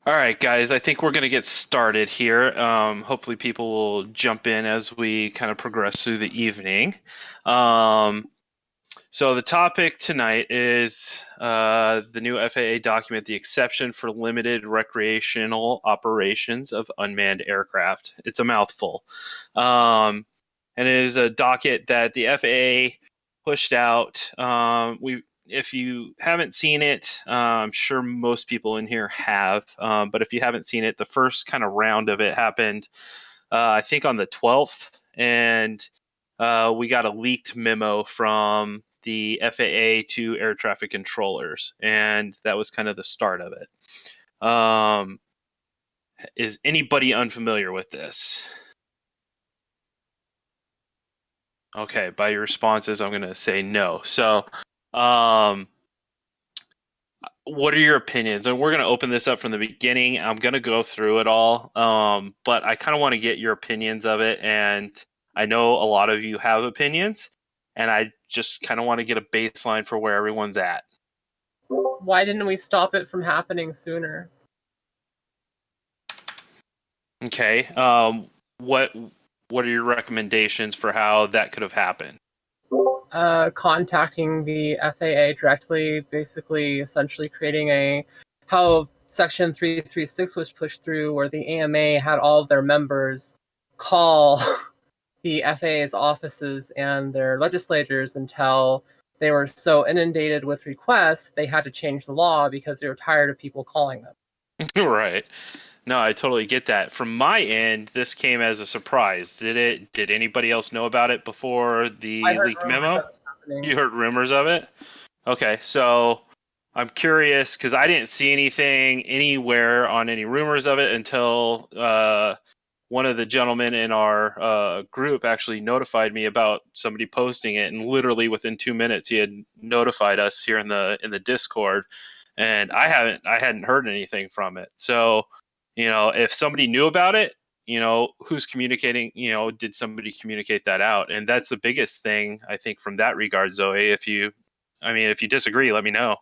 All right, guys, I think we're going to get started here. Hopefully, people will jump in as we kind of progress through the evening. Um, so, the topic tonight is the new FAA document, the exception for limited recreational operations of unmanned aircraft. It's a mouthful. And it is a docket that the FAA pushed out. If you haven't seen it, I'm sure most people in here have. But if you haven't seen it, the first kind of round of it happened, I think, on the 12th, and we got a leaked memo from the FAA to air traffic controllers, and that was kind of the start of it. Is anybody unfamiliar with this? Okay, by your responses, I'm going to say no. So, um, what are your opinions? And we're going to open this up from the beginning. I'm going to go through it all, but I kind of want to get your opinions of it. And I know a lot of you have opinions, and I just kind of want to get a baseline for where everyone's at. Why didn't we stop it from happening sooner? Okay. What are your recommendations for how that could have happened? Contacting the FAA directly, basically, essentially creating how Section 336 was pushed through, where the AMA had all of their members call the FAA's offices and their legislators until they were so inundated with requests, they had to change the law because they were tired of people calling them. Right. No, I totally get that. From my end, this came as a surprise. Did anybody else know about it before the leaked memo? You heard rumors of it? Okay, so I'm curious because I didn't see anything anywhere on any rumors of it until one of the gentlemen in our group actually notified me about somebody posting it, and literally within 2 minutes he had notified us here in the Discord, and I hadn't heard anything from it. So, if somebody knew about it, who's communicating, did somebody communicate that out? And that's the biggest thing, I think, from that regard, Zoe. If you disagree, let me know.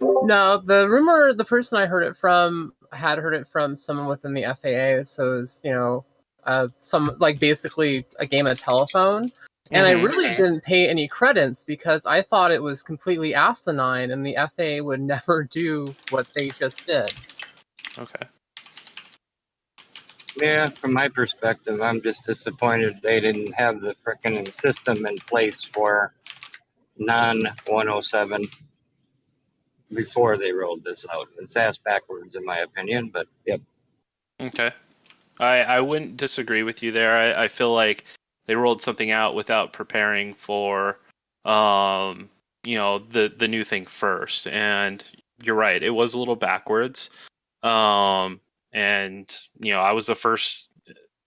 No, the person I heard it from had heard it from someone within the FAA, so it was, some, like, basically a game of telephone. And I really didn't pay any credence because I thought it was completely asinine and the FAA would never do what they just did. Okay. Yeah, from my perspective, I'm just disappointed they didn't have the frickin' system in place for non-107 before they rolled this out. It's ass backwards, in my opinion, but yep. Okay. I wouldn't disagree with you there. I feel like they rolled something out without preparing for, the new thing first. And you're right, it was a little backwards. And I was the first.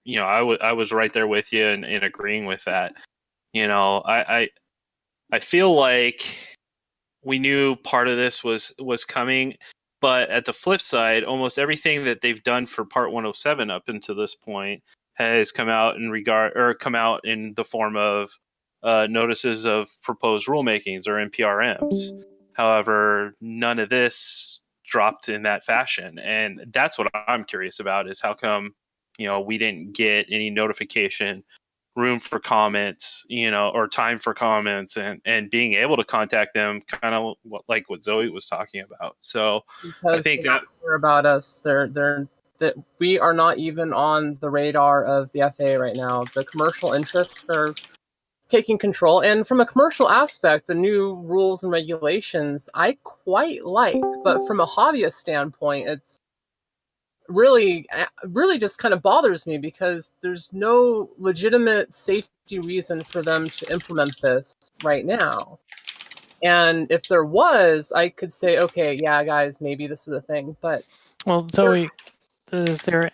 I was right there with you and agreeing with that. I feel like we knew part of this was coming, but at the flip side, almost everything that they've done for Part 107 up until this point has come out in the form of notices of proposed rulemakings or NPRMs. However, none of this dropped in that fashion, and that's what I'm curious about: is how come we didn't get any notification, room for comments, or time for comments, and being able to contact them, kind of like what Zoe was talking about. So because I think they don't care about us. That we are not even on the radar of the FAA right now. The commercial interests are taking control, and from a commercial aspect, the new rules and regulations I quite like, but from a hobbyist standpoint, it's really just kind of bothers me because there's no legitimate safety reason for them to implement this right now. And if there was, I could say, okay, yeah, guys, maybe this is a thing. But well, Zoe, is there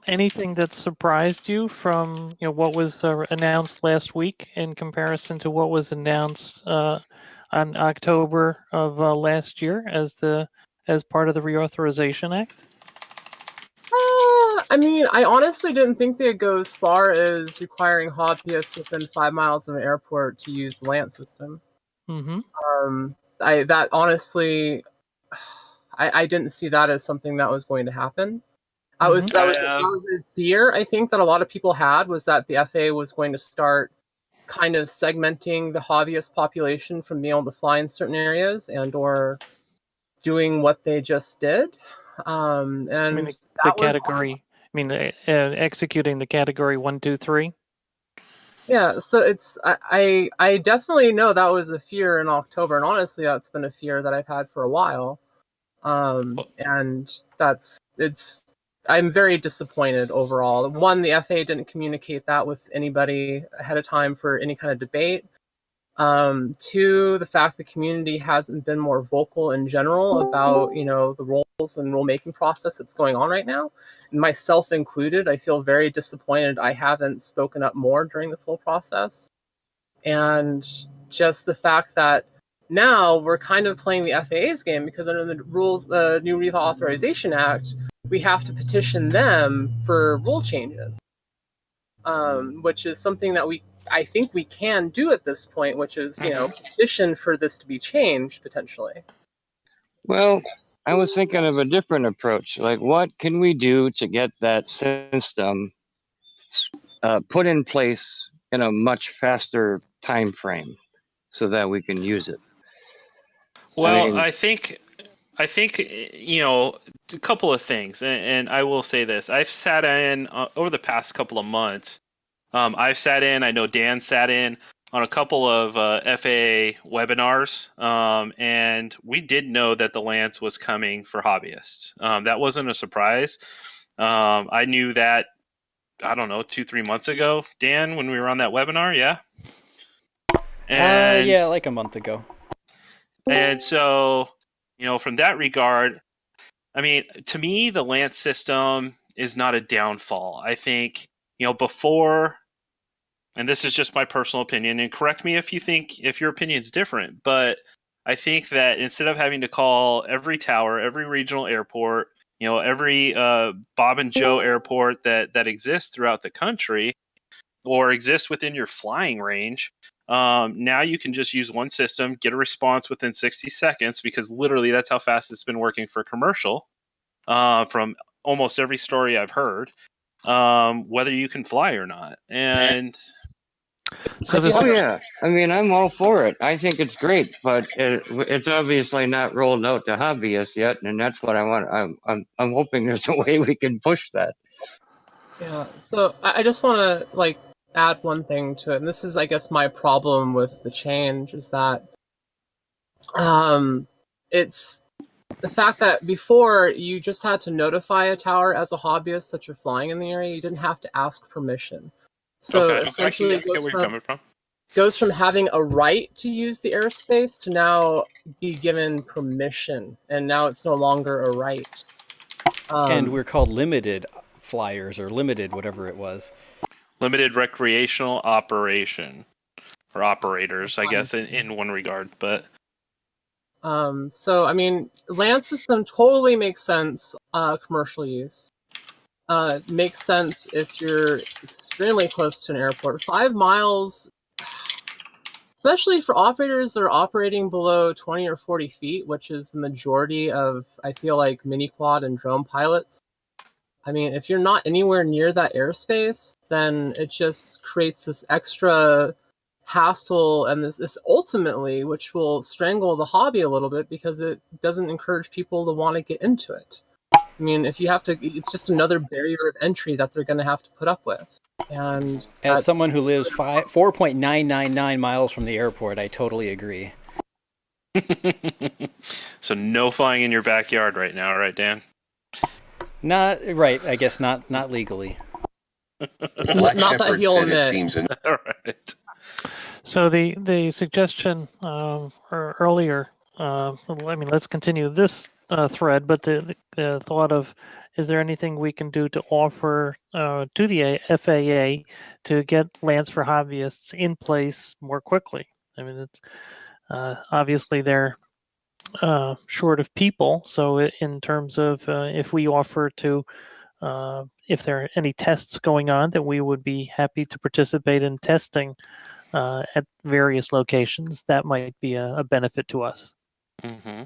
anything that surprised you from what was announced last week in comparison to what was announced on October of last year as part of the Reauthorization Act? I mean, I honestly didn't think they'd go as far as requiring hobbyists within 5 miles of an airport to use the LANT system. Mm-hmm. That honestly, I didn't see that as something that was going to happen. That Mhm. was a fear I think that a lot of people had, was that the FAA was going to start kind of segmenting the hobbyist population from being able to fly in certain areas and or doing what they just did. And I mean, the that was category. I mean, executing the category 1, 2, 3. yeah. So it's I definitely know that was a fear in October, and honestly, that's been a fear that I've had for a while. And I'm very disappointed overall. One, the FAA didn't communicate that with anybody ahead of time for any kind of debate. Two, the fact the community hasn't been more vocal in general about, the roles and rulemaking process that's going on right now. And myself included, I feel very disappointed I haven't spoken up more during this whole process. And just the fact that now we're kind of playing the FAA's game, because under the rules, the new Reauthorization Act, we have to petition them for rule changes, which is something that I think we can do at this point, which is, petition for this to be changed potentially. Well, I was thinking of a different approach. Like, what can we do to get that system put in place in a much faster time frame so that we can use it? Well, I think a couple of things, and I will say this: I've sat in over the past couple of months. I've sat in. I know Dan sat in on a couple of FAA webinars, and we did know that the Lance was coming for hobbyists. That wasn't a surprise. I knew that, I don't know, 2-3 months ago, Dan, when we were on that webinar. Yeah. And yeah, like a month ago. And so, from that regard, I mean, to me, the Lance system is not a downfall. I think, before, and this is just my personal opinion, and correct me if your opinion's different, but I think that instead of having to call every tower, every regional airport, every Bob and Joe airport that exists throughout the country or exists within your flying range, now you can just use one system, get a response within 60 seconds, because literally that's how fast it's been working for commercial, from almost every story I've heard, whether you can fly or not. And So yeah, I mean, I'm all for it. I think it's great, but it's obviously not rolled out to hobbyists yet, and that's what I want. I'm hoping there's a way we can push that. Yeah. So I just want to add one thing to it, and this is, I guess, my problem with the change is that it's the fact that before you just had to notify a tower as a hobbyist that you're flying in the area. You didn't have to ask permission. So essentially, I get where you're coming from. Goes from having a right to use the airspace to now be given permission, and now it's no longer a right. And we're called limited flyers, or limited whatever it was. Limited recreational operation, or operators, I guess, in one regard, but. So I mean, land system totally makes sense. Commercial use makes sense if you're extremely close to an airport. 5 miles, especially for operators that are operating below 20 or 40 feet, which is the majority of, I feel like, mini quad and drone pilots. I mean, if you're not anywhere near that airspace, then it just creates this extra hassle, and this ultimately, which will strangle the hobby a little bit, because it doesn't encourage people to want to get into it. I mean, if you have to, it's just another barrier of entry that they're going to have to put up with. And as someone who lives 4.999 miles from the airport, I totally agree. So no flying in your backyard right now, right, Dan? Not right. I guess not legally. Not that he'll admit. It seems. All right. So the suggestion earlier, I mean, let's continue this thread, but the thought of, is there anything we can do to offer to the FAA to get Lance for hobbyists in place more quickly? I mean, it's obviously they're short of people, so in terms of if we offer to, if there are any tests going on, that we would be happy to participate in testing at various locations, that might be a benefit to us. Mm-hmm.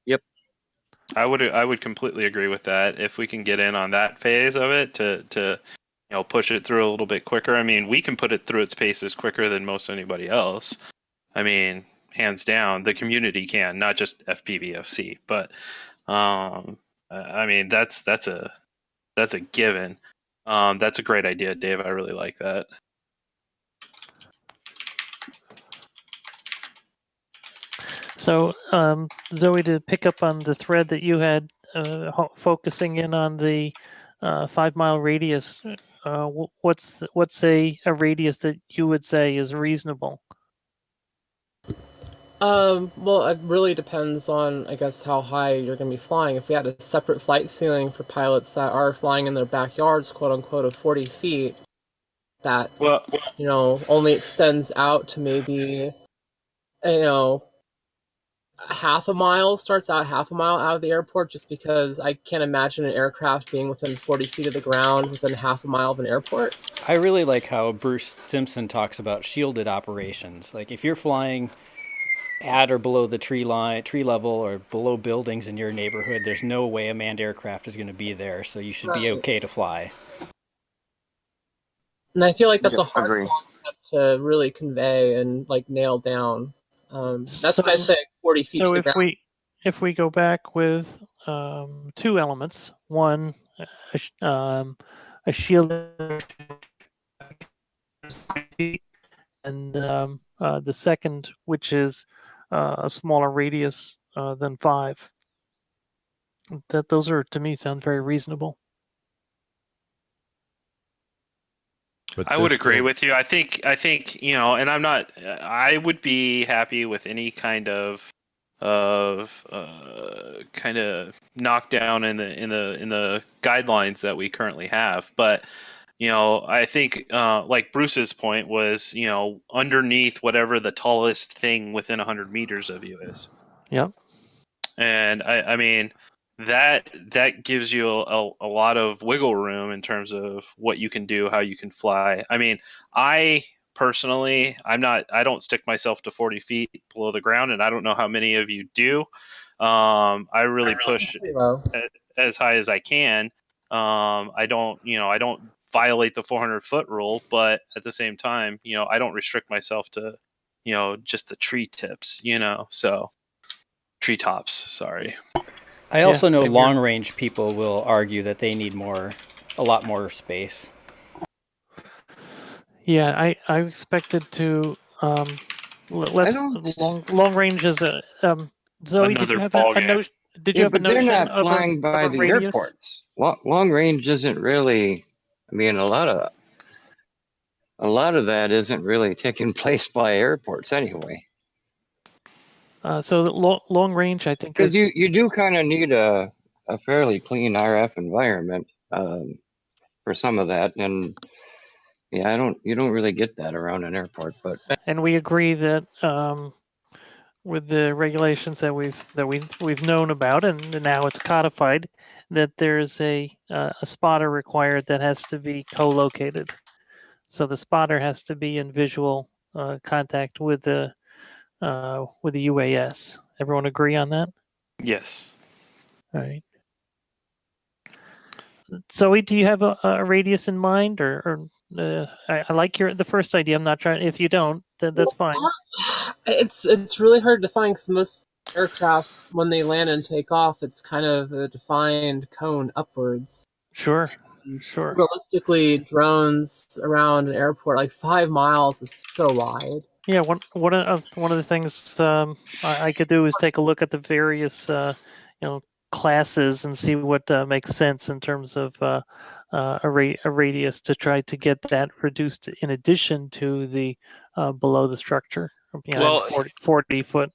Yep. I would completely agree with that. If we can get in on that phase of it to push it through a little bit quicker. I mean, we can put it through its paces quicker than most anybody else. I mean, hands down, the community can, not just FPVFC. But I mean, that's a given. That's a great idea, Dave. I really like that. So, Zoe, to pick up on the thread that you had, focusing in on the 5 mile radius, what's a radius that you would say is reasonable? Well, it really depends on, I guess, how high you're going to be flying. If we had a separate flight ceiling for pilots that are flying in their backyards, quote unquote, of 40 feet, that, Well, only extends out to maybe, half a mile, starts out half a mile out of the airport, just because I can't imagine an aircraft being within 40 feet of the ground within half a mile of an airport. I really like how Bruce Simpson talks about shielded operations. Like if you're flying at or below the tree level or below buildings in your neighborhood, there's no way a manned aircraft is going to be there, so you should be okay to fly. And I feel like that's a hard Agree. concept to really convey and nail down. That's what I say, 40 feet to the ground. If we go back with two elements, one, a shield, and the second, which is a smaller radius than 5. Those are, to me, sound very reasonable. I would agree with you. I think, and I would be happy with any kind of kind of knockdown in the guidelines that we currently have. But I think like Bruce's point was, underneath whatever the tallest thing within 100 meters of you is. Yep. And I mean, that gives you a lot of wiggle room in terms of what you can do, how you can fly. I mean, I personally, I don't stick myself to 40 feet below the ground, and I don't know how many of you do. I really push as high as I can. I don't violate the 400-foot rule, but at the same time, I don't restrict myself to, just the tree tips, so treetops, sorry. I also know long-range people will argue that they need a lot more space. Yeah, I expected to. Let's long range is a. Zoe, did you have a notion? Did you have a notion they're not of flying by the radius? airports. Long range isn't really. I mean, a lot of that isn't really taking place by airports anyway. So long range, I think, because you do kind of need a fairly clean RF environment for some of that, and yeah, you don't really get that around an airport. But and we agree that with the regulations that we've known about, and now it's codified, that there's a spotter required that has to be co-located. So the spotter has to be in visual contact with the UAS. Everyone agree on that? Yes. All right. Zoe, do you have a radius in mind, or I like the first idea. I'm not trying. If you don't, then that's fine. It's really hard to find because most aircraft, when they land and take off, it's kind of a defined cone upwards. Sure. Realistically, drones around an airport, like 5 miles, is so wide. Yeah, one of the things I could do is take a look at the various classes and see what makes sense in terms of a radius to try to get that reduced in addition to the below the structure. 40 foot.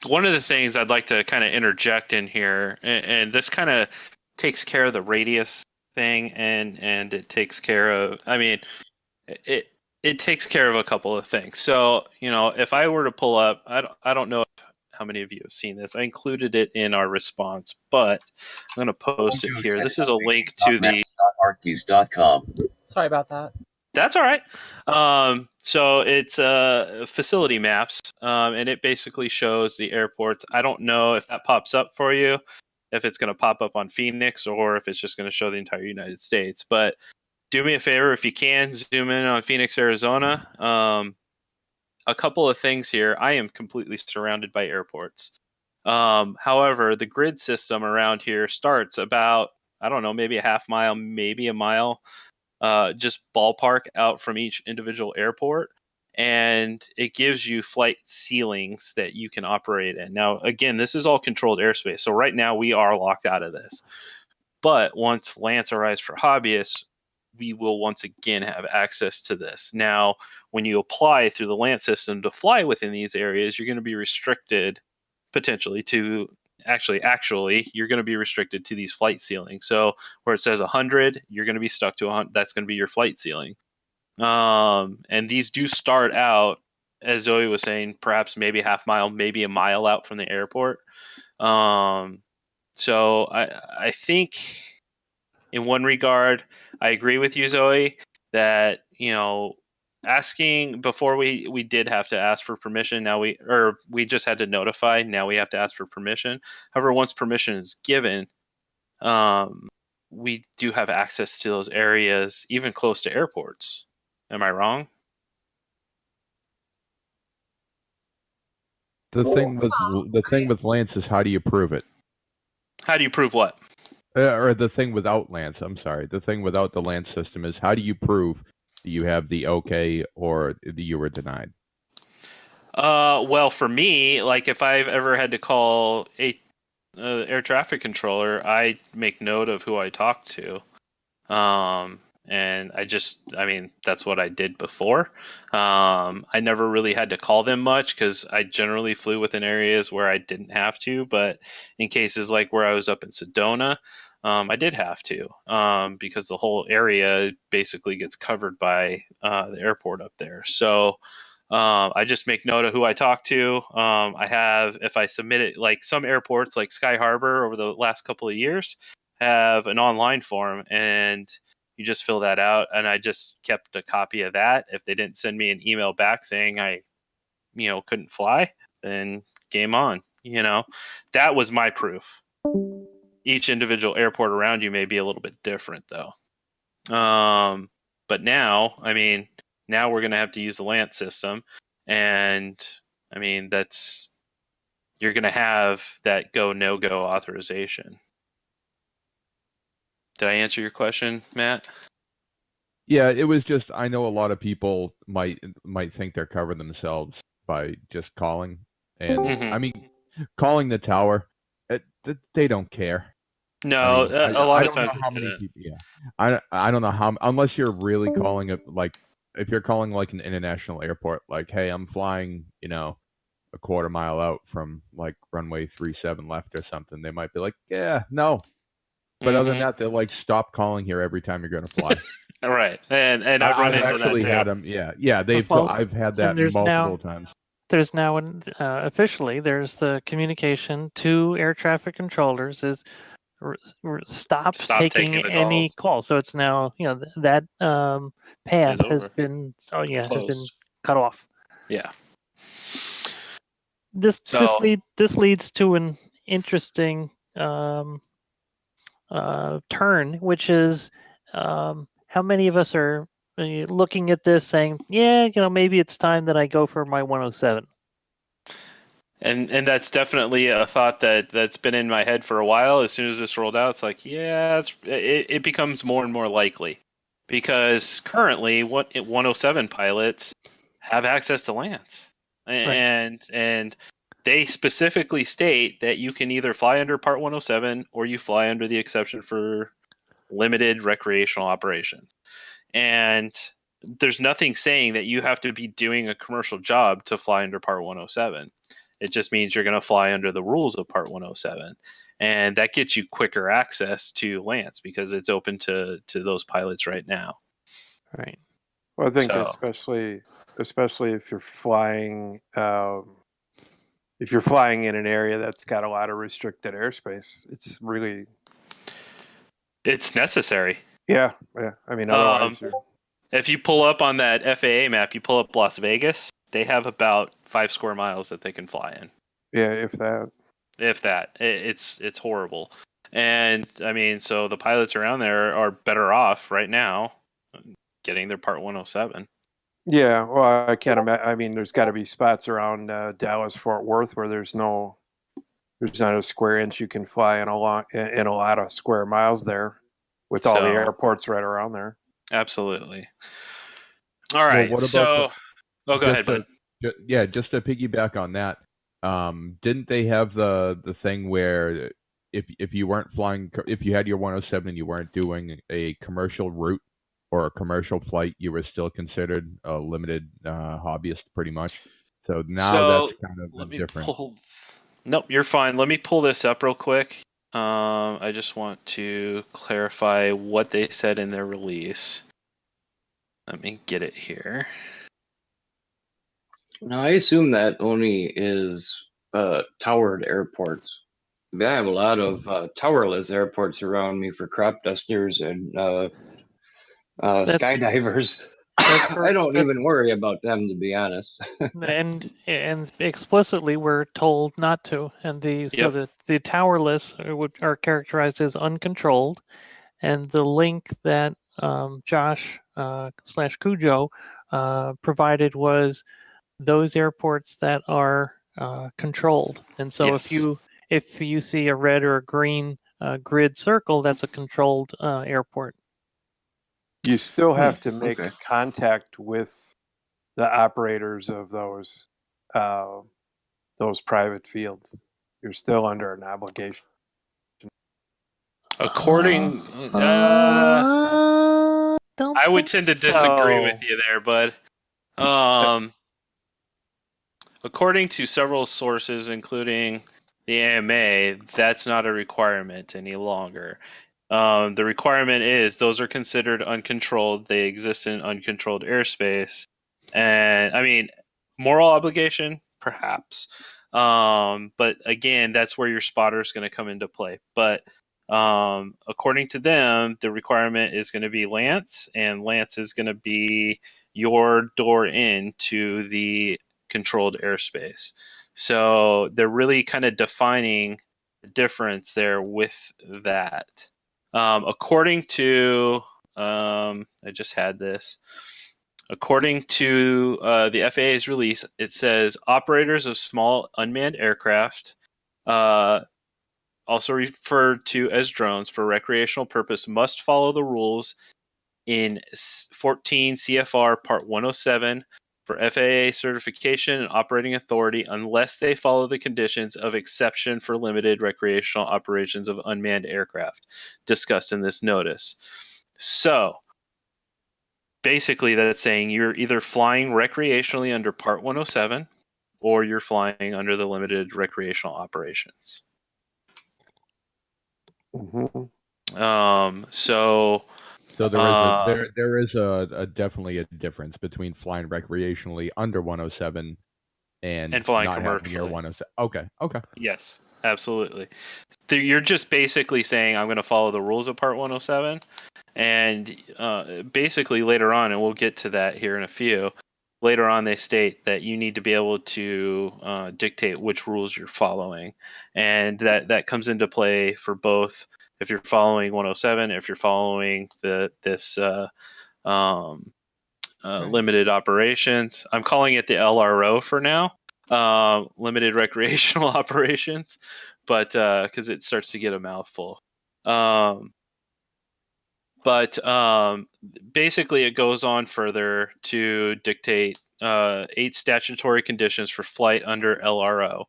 One of the things I'd like to kind of interject in here, and this kind of takes care of the radius thing, and it takes care of, I mean, it takes care of a couple of things. So, if I were to pull up, I don't know how many of you have seen this. I included it in our response, but I'm going to post it here. This is a link to the maps.arcgees.com. Sorry about that. That's all right. So it's facility maps, and it basically shows the airports. I don't know if that pops up for you. if it's going to pop up on Phoenix or if it's just going to show the entire United States. But do me a favor, if you can, zoom in on Phoenix, Arizona. A couple of things here. I am completely surrounded by airports. However, the grid system around here starts about, I don't know, maybe a half mile, maybe a mile, just ballpark out from each individual airport. And it gives you flight ceilings that you can operate in. Now, again, this is all controlled airspace. So right now we are locked out of this. But once Lance arrives for hobbyists, we will once again have access to this. Now, when you apply through the Lance system to fly within these areas, you're going to be restricted potentially to actually you're going to be restricted to these flight ceilings. So where it says 100, you're going to be stuck to 100. That's going to be your flight ceiling. And these do start out, as Zoe was saying, perhaps maybe a half mile, maybe a mile out from the airport. So I think in one regard, I agree with you, Zoe, that, asking before we did have to ask for permission. Now we just had to notify. Now we have to ask for permission. However, once permission is given, we do have access to those areas, even close to airports. Am I wrong? The thing with Lance is, how do you prove it? How do you prove what? Or the thing without Lance, I'm sorry. The thing without the Lance system is, how do you prove that you have the okay or that you were denied? Well, for me, like if I've ever had to call a air traffic controller, I make note of who I talk to. And that's what I did before. I never really had to call them much because I generally flew within areas where I didn't have to. But in cases like where I was up in Sedona, I did have to, because the whole area basically gets covered by the airport up there. So I just make note of who I talk to. If I submit it, like some airports like Sky Harbor over the last couple of years have an online form, and you just fill that out. And I just kept a copy of that. If they didn't send me an email back saying I, couldn't fly, then game on. That was my proof. Each individual airport around you may be a little bit different though. But now we're going to have to use the Lance system. And you're going to have that go, no go authorization. Did I answer your question, Matt? Yeah, it was just, I know a lot of people might think they're covering themselves by just calling. And calling the tower, they don't care. No, a lot of times. I don't know how, unless you're really calling it, like if you're calling like an international airport, like, hey, I'm flying, a quarter mile out from like runway 37 left or something, they might be like, yeah, no. But other than that, they're like, stop calling here every time you're going to fly. Right, and I've run into that too. Had them, I've had that multiple times. There's now officially there's the communication to air traffic controllers is stop taking any calls. So it's now that path has been cut off. Yeah. This leads to an interesting turn, which is how many of us are looking at this saying, yeah, maybe it's time that I go for my 107. And that's definitely a thought that's been in my head for a while. As soon as this rolled out, it's like, yeah, it becomes more and more likely, because currently 107 pilots have access to Lance, and they specifically state that you can either fly under Part 107 or you fly under the exception for limited recreational operations. And there's nothing saying that you have to be doing a commercial job to fly under Part 107. It just means you're going to fly under the rules of Part 107. And that gets you quicker access to Lance because it's open to those pilots right now. Right. Well, I think especially if you're flying in an area that's got a lot of restricted airspace, it's necessary. Yeah. Otherwise if you pull up on that FAA map, you pull up Las Vegas, they have about 5 square miles that they can fly in. Yeah, if that. if that. It's horrible. And I mean, so the pilots around there are better off right now getting their Part 107. Yeah, well, I can't imagine. I mean, there's got to be spots around Dallas, Fort Worth where there's not a square inch you can fly in a lot of square miles there, with all the So airports right around there. absolutely. All Well, right. what about So, go just ahead, bud. just to piggyback on that, didn't they have the thing where if you weren't flying, if you had your 107 and you weren't doing a commercial route or a commercial flight, you were still considered a limited hobbyist, pretty much. So now So that's kind of let me different. pull. Nope, you're fine. Let me pull this up real quick. I just want to clarify what they said in their release. Let me get it here. Now, I assume that only is towered airports. I have a lot of towerless airports around me for crop dusters and skydivers. I don't even worry about them, to be honest. and explicitly we're told not to. And so the towerless are characterized as uncontrolled, and the link that Josh / Cujo provided was those airports that are controlled. And so if you see a red or a green grid circle, that's a controlled airport. You still have to make contact with the operators of those private fields. You're still under an obligation. According, I would tend to disagree with you there, bud. According to several sources, including the AMA, that's not a requirement any longer. The requirement is those are considered uncontrolled. They exist in uncontrolled airspace. And I mean, moral obligation, perhaps. But again, that's where your spotter is going to come into play. But according to them, the requirement is going to be Lance, and Lance is going to be your door in to the controlled airspace. So they're really kind of defining the difference there with that. According to, I just had this. According to the FAA's release, it says operators of small unmanned aircraft, also referred to as drones for recreational purpose, must follow the rules in 14 CFR Part 107 for FAA certification and operating authority unless they follow the conditions of exception for limited recreational operations of unmanned aircraft discussed in this notice. So basically that's saying you're either flying recreationally under Part 107 or you're flying under the limited recreational operations. Mm-hmm. So there is a definitely a difference between flying recreationally under 107 and flying not commercially. having your 107. Okay. Yes, absolutely. You're just basically saying I'm going to follow the rules of Part 107, and basically later on, and we'll get to that here in a few. Later on, they state that you need to be able to dictate which rules you're following, and that comes into play for both if you're following 107, if you're following this limited operations. I'm calling it the LRO for now, limited recreational operations, but because it starts to get a mouthful. But basically, it goes on further to dictate 8 statutory conditions for flight under LRO.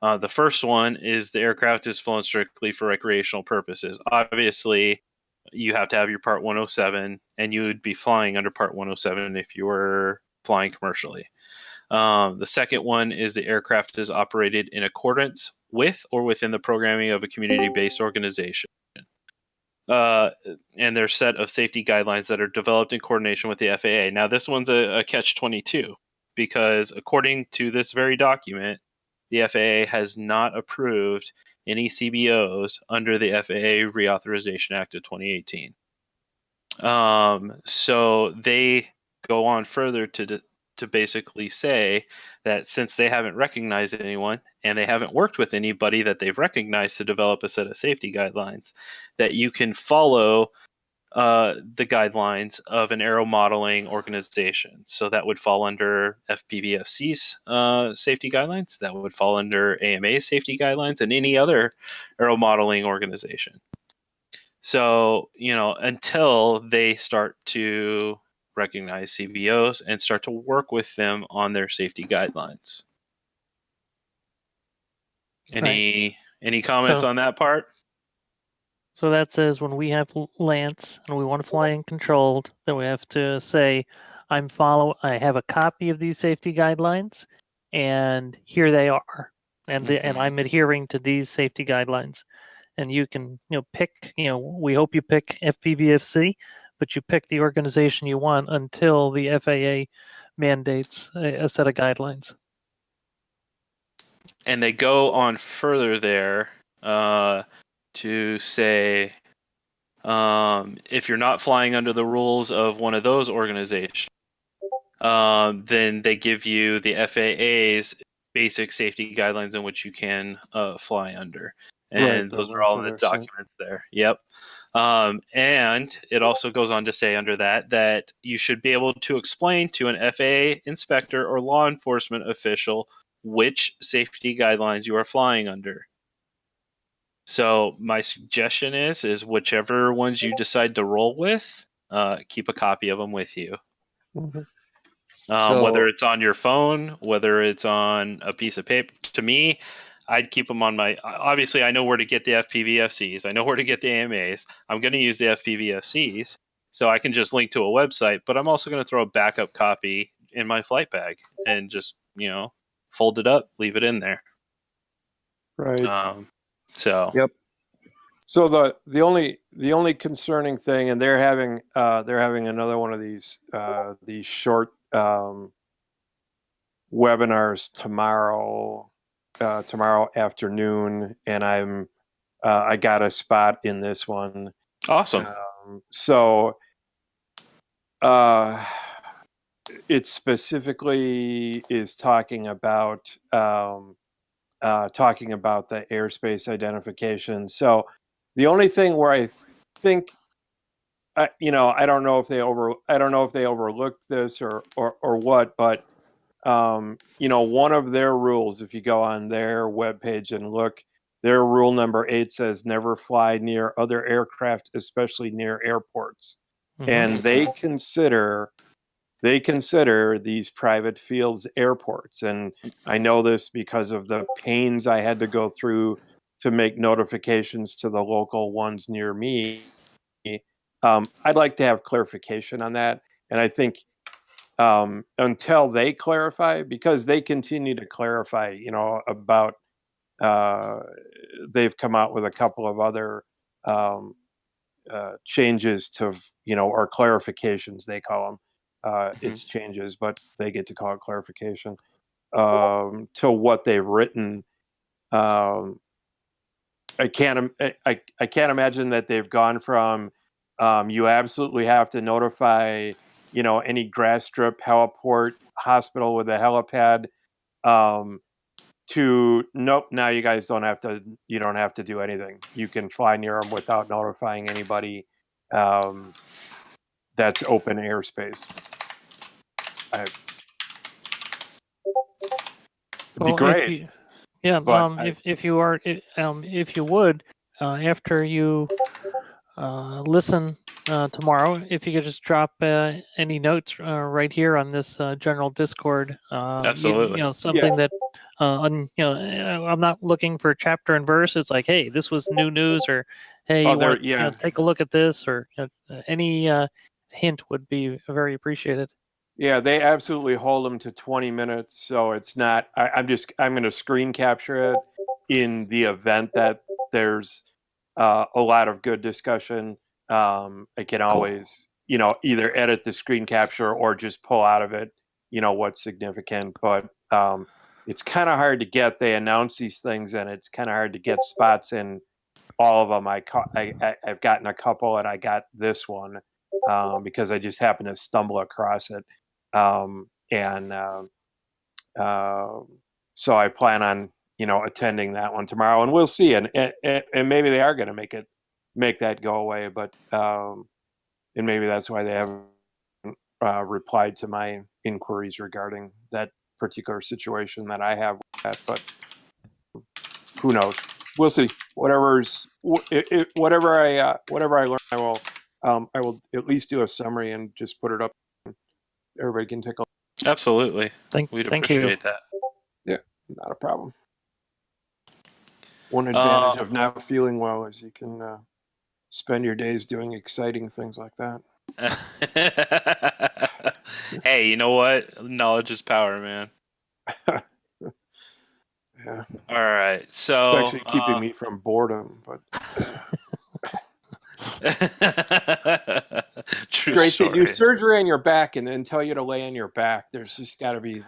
The first one is the aircraft is flown strictly for recreational purposes. Obviously, you have to have your Part 107, and you would be flying under Part 107 if you were flying commercially. The second one is the aircraft is operated in accordance with or within the programming of a community-based organization. And their set of safety guidelines that are developed in coordination with the FAA. Now, this one's a catch-22 because according to this very document, the FAA has not approved any CBOs under the FAA Reauthorization Act of 2018. So they go on further to to basically say that since they haven't recognized anyone and they haven't worked with anybody that they've recognized to develop a set of safety guidelines, that you can follow the guidelines of an aero modeling organization. So that would fall under FPVFC's safety guidelines. That would fall under AMA's safety guidelines and any other aero modeling organization. So, until they start to recognize CBOs and start to work with them on their safety guidelines. Any comments on that part? So that says when we have Lance and we want to fly in controlled, then we have to say, I have a copy of these safety guidelines, and here they are, and I'm adhering to these safety guidelines. And you can, pick, we hope you pick FPVFC, but you pick the organization you want until the FAA mandates a set of guidelines. And they go on further there to say, if you're not flying under the rules of one of those organizations, then they give you the FAA's basic safety guidelines in which you can fly under. And those are all in the documents there. Yep. And it also goes on to say under that you should be able to explain to an FAA inspector or law enforcement official which safety guidelines you are flying under. So my suggestion is whichever ones you decide to roll with, keep a copy of them with you. Whether it's on your phone, whether it's on a piece of paper. To me, I'd keep them on my. Obviously, I know where to get the FPVFCs. I know where to get the AMAs. I'm going to use the FPVFCs, so I can just link to a website. But I'm also going to throw a backup copy in my flight bag and just fold it up, leave it in there. Right. So. Yep. So the only concerning thing, and they're having another one of these short webinars tomorrow afternoon, and I got a spot in this one. Awesome. So it specifically is talking about the airspace identification. So the only thing where I think, I don't know if they overlooked this or what, but one of their rules, if you go on their webpage and look, their rule number 8 says never fly near other aircraft, especially near airports. Mm-hmm. And they consider these private fields airports. And I know this because of the pains I had to go through to make notifications to the local ones near me. I'd like to have clarification on that. And I think until they clarify, because they continue to clarify, about they've come out with a couple of other changes to, or clarifications, they call them. It's changes, but they get to call it clarification to what they've written. I can't imagine that they've gone from you absolutely have to notify any grass strip, heliport, hospital with a helipad, to nope. Now you guys don't have to do anything. You can fly near them without notifying anybody. That's open airspace. It'd be great. If you would, after you listen tomorrow, if you could just drop any notes right here on this general Discord. Absolutely. Something that I'm not looking for chapter and verse. It's like, hey, this was new news, or hey, take a look at this, or any hint would be very appreciated. Yeah, they absolutely hold them to 20 minutes, so it's not. I'm going to screen capture it in the event that there's a lot of good discussion. I can always, either edit the screen capture or just pull out of it, what's significant. But it's kind of hard to get. They announce these things, and it's kind of hard to get spots in all of them. I've gotten a couple, and I got this one because I just happened to stumble across it. and so I plan on attending that one tomorrow, and we'll see. And maybe they are going to make that go away, but and maybe that's why they haven't replied to my inquiries regarding that particular situation that I have with that. But who knows? We'll see. Whatever I learn, I will at least do a summary and just put it up. Everybody can take a. Absolutely. Thank We'd you. appreciate that. Yeah, not a problem. One advantage of not feeling well is you can spend your days doing exciting things like that. Hey, you know what? Knowledge is power, man. Yeah. All right, so It's actually keeping me from boredom, but true great. story. They do surgery on your back and then tell you to lay on your back. There's just got to be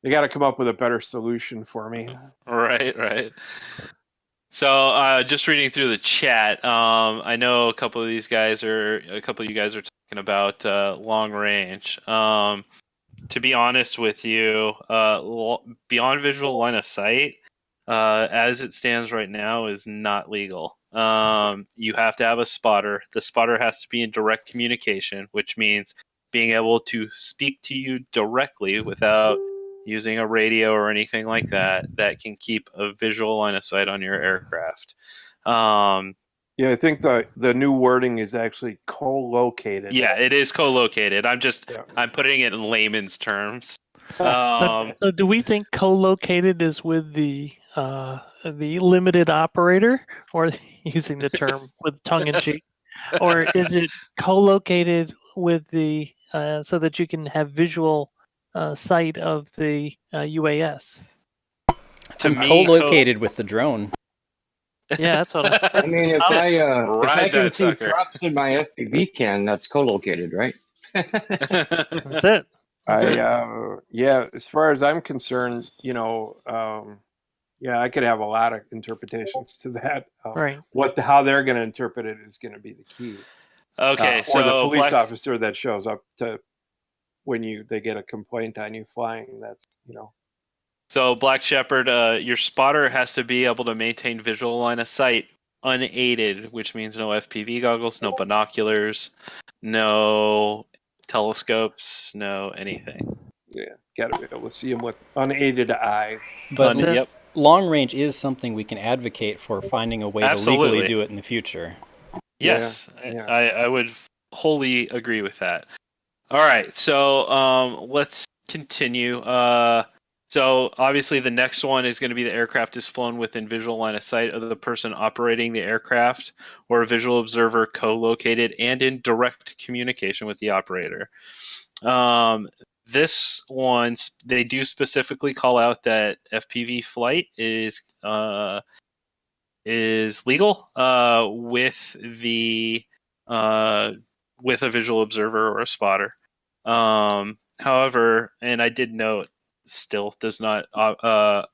they got to come up with a better solution for me. Right. So, just reading through the chat, I know a couple of you guys are talking about long range. To be honest with you, beyond visual line of sight, as it stands right now, is not legal. You have to have a spotter. The spotter has to be in direct communication, which means being able to speak to you directly without using a radio or anything like that can keep a visual line of sight on your aircraft. Yeah, I think the new wording is actually co-located. Yeah, it is co-located. I'm putting it in layman's terms. So do we think co-located is with the limited operator, or using the term with tongue in cheek, or is it co-located with the so that you can have visual sight of the UAS? To me, co-located with the drone. Yeah, that's what I mean, if I can that see sucker. props in my FPV can, that's co-located, right? That's it. Yeah, as far as I'm concerned, I could have a lot of interpretations to that. Right. How they're going to interpret it is going to be the key. Okay, or the police officer that shows up when they get a complaint on you flying. That's So Black Shepherd, your spotter has to be able to maintain visual line of sight unaided, which means no FPV goggles, no binoculars, no telescopes, no anything. Yeah, got to be able to see them with unaided eye. But Yep. long range is something we can advocate for finding a way to legally do it in the future. Yes, Yeah. I would wholly agree with that. All right, so let's continue. So obviously the next one is going to be the aircraft is flown within visual line of sight of the person operating the aircraft or a visual observer co-located and in direct communication with the operator. This one, they do specifically call out that FPV flight is legal with a visual observer or a spotter. However, and I did note, still does not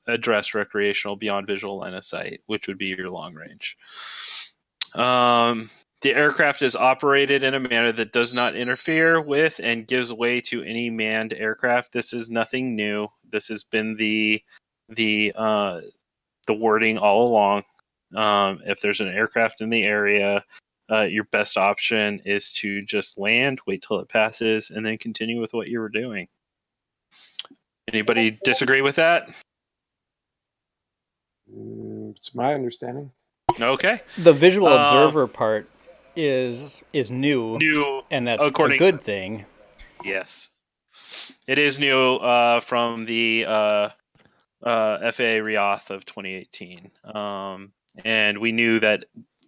address recreational beyond visual line of sight, which would be your long range. The aircraft is operated in a manner that does not interfere with and gives way to any manned aircraft. This is nothing new. This has been the wording all along. If there's an aircraft in the area, your best option is to just land, wait till it passes, and then continue with what you were doing. Anybody disagree with that? It's my understanding. Okay. The visual observer part is new, and that's a good thing. Yes, it is new from the FAA REAUTH of 2018, and we knew that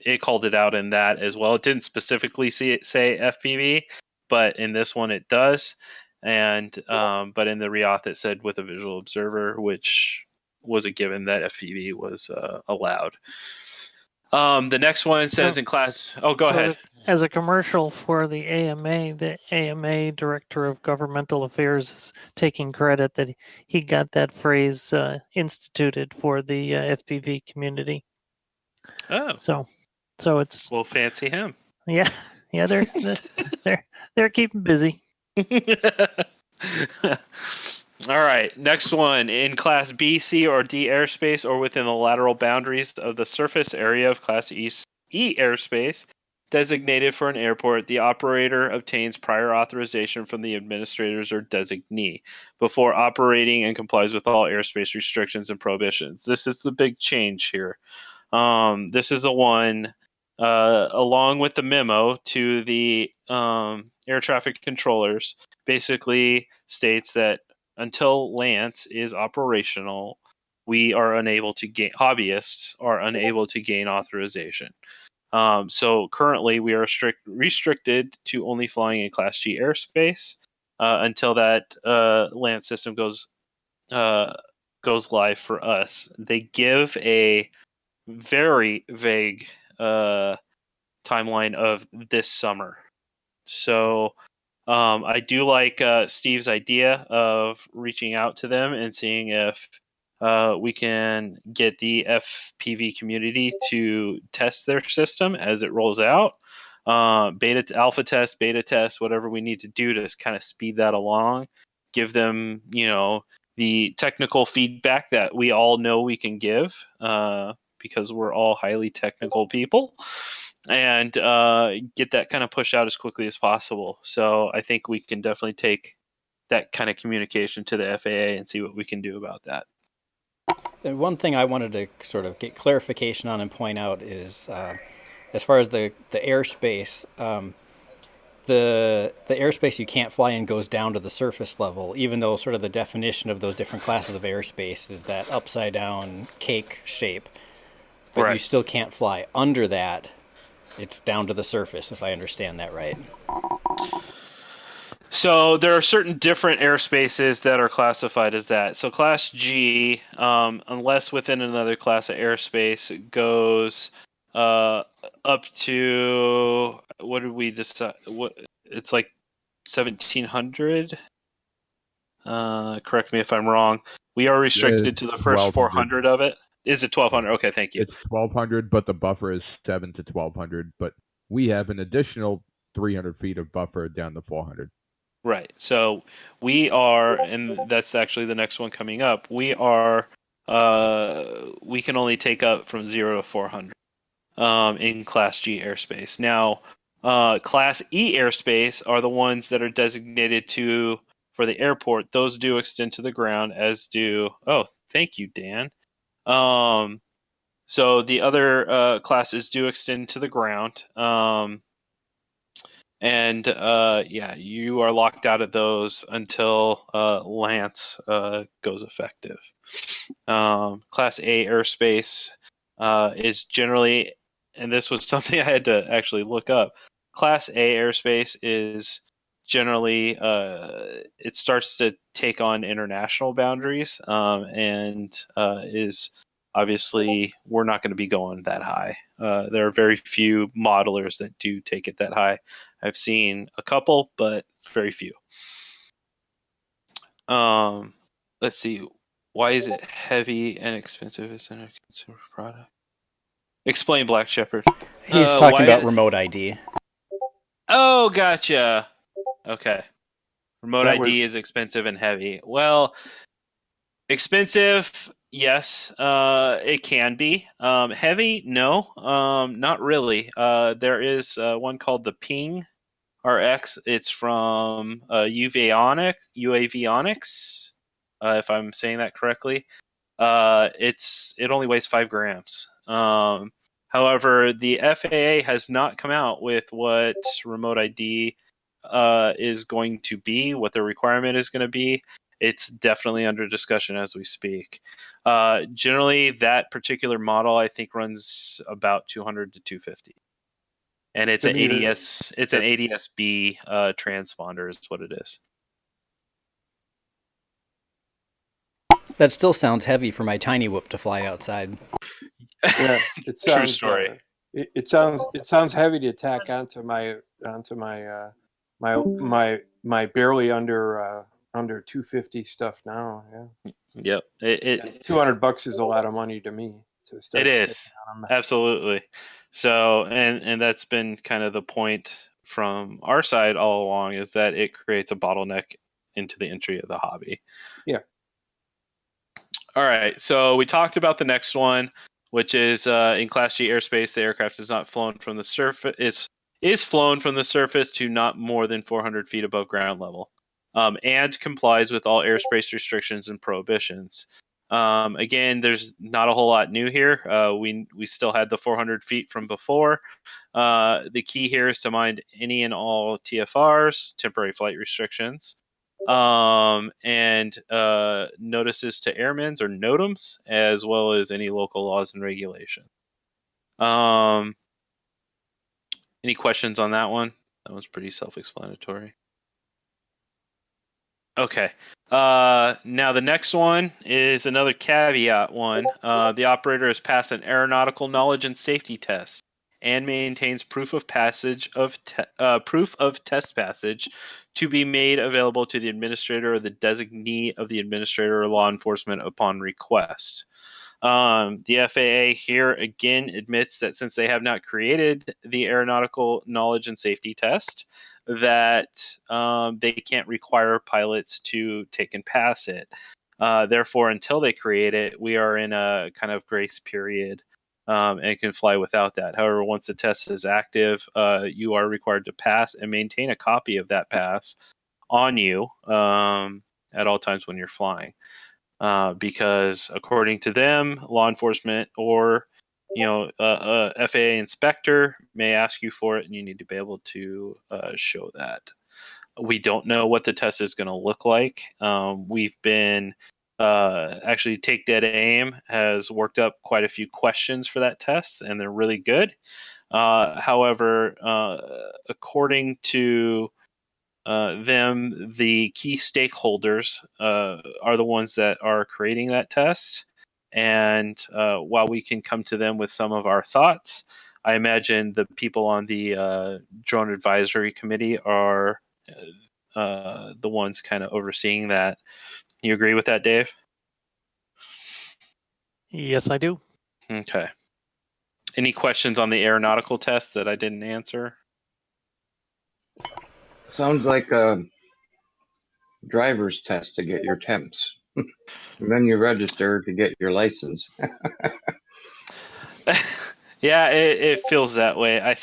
it called it out in that as well. It didn't specifically say FPV, but in this one it does. And but in the REAUTH it said with a visual observer, which was a given that FPV was allowed. The next one says in class. Oh, go ahead. As a commercial for the AMA director of governmental affairs is taking credit that he got that phrase instituted for the FPV community. Oh, so it's fancy him. Yeah, they're keeping busy. All right, next one. In Class B, C, or D airspace, or within the lateral boundaries of the surface area of Class E airspace designated for an airport, the operator obtains prior authorization from the administrators or designee before operating and complies with all airspace restrictions and prohibitions. This is the big change here. This is the one, along with the memo to the air traffic controllers, basically states that until Lance is operational, we are unable to gain, hobbyists are unable to gain authorization. So currently we are restricted to only flying in Class G airspace until that Lance system goes live for us. They give a very vague timeline of this summer. So I do like Steve's idea of reaching out to them and seeing if we can get the FPV community to test their system as it rolls out. Alpha test, beta test, whatever we need to do to kind of speed that along. Give them, the technical feedback that we all know we can give because we're all highly technical people. And get that kind of pushed out as quickly as possible. So I think we can definitely take that kind of communication to the FAA and see what we can do about that. And one thing I wanted to sort of get clarification on and point out is, as far as the airspace, the airspace you can't fly in goes down to the surface level, even though sort of the definition of those different classes of airspace is that upside down cake shape. But Right. You still can't fly under that. It's down to the surface, if I understand that right. So there are certain different airspaces that are classified as that. So Class G, unless within another class of airspace, goes up to, what did we decide? It's like 1,700. Correct me if I'm wrong. We are restricted to the first 1,200. 400 of it. Is it 1,200? Okay, thank you. It's 1,200, but the buffer is 7 to 1,200. But we have an additional 300 feet of buffer down to 400. Right. So we are, and that's actually the next one coming up. We are, we can only take up from 0 to 400 in Class G airspace. Now, Class E airspace are the ones that are designated for the airport. Those do extend to the ground, as do. Oh, thank you, Dan. So the other classes do extend to the ground. And you are locked out of those until Lance goes effective. Class A airspace is generally, and this was something I had to actually look up. Class A airspace is generally, it starts to take on international boundaries, and is obviously, we're not going to be going that high. There are very few modelers that do take it that high. I've seen a couple, but very few. Let's see. Why is it heavy and expensive as a consumer product? Explain, Black Shepherd. He's talking about remote ID. Oh, gotcha. Okay. Remote That ID is expensive and heavy. Well, expensive, yes, it can be. Heavy, no, not really. There is one called the Ping RX. It's from UAVonics, if I'm saying that correctly. It only weighs 5 grams. However, the FAA has not come out with what remote ID is going to be, what the requirement is going to be. It's definitely under discussion as we speak. Generally, that particular model I think runs about 200 to 250, and it's an ADS. It's an ADS-B transponder, is what it is. That still sounds heavy for my tiny whoop to fly outside. Yeah, it sounds, True story. It sounds heavy to tack onto my my barely under 250 stuff now. Yeah. Yep. $200 is a lot of money to me. To start It is, absolutely. So, and that's been kind of the point from our side all along, is that it creates a bottleneck into the entry of the hobby. Yeah. All right, so we talked about the next one, which is in Class G airspace, the aircraft is not flown from the surface is flown from the surface to not more than 400 feet above ground level, and complies with all airspace restrictions and prohibitions. Again, there's not a whole lot new here. We still had the 400 feet from before. The key here is to mind any and all TFRs, temporary flight restrictions, and notices to airmen's or NOTAMs, as well as any local laws and regulations. Any questions on that one? That was pretty self-explanatory. Okay. Now the next one is another caveat one. The operator has passed an aeronautical knowledge and safety test and maintains proof of test passage to be made available to the administrator or the designee of the administrator or law enforcement upon request. The FAA here again admits that since they have not created the aeronautical knowledge and safety test, that they can't require pilots to take and pass it. Therefore, until they create it, we are in a kind of grace period and can fly without that. However, once the test is active, you are required to pass and maintain a copy of that pass on you at all times when you're flying. Because according to them, law enforcement or FAA inspector may ask you for it, and you need to be able to show that. We don't know what the test is going to look like. We've been actually Take Dead Aim has worked up quite a few questions for that test, and they're really good. However, according to them, the key stakeholders are the ones that are creating that test. And while we can come to them with some of our thoughts, I imagine the people on the drone advisory committee are the ones kind of overseeing that. You agree with that, Dave? Yes, I do. Okay. Any questions on the aeronautical test that I didn't answer? Sounds like a driver's test to get your temps. And then you register to get your license. Yeah, it feels that way. I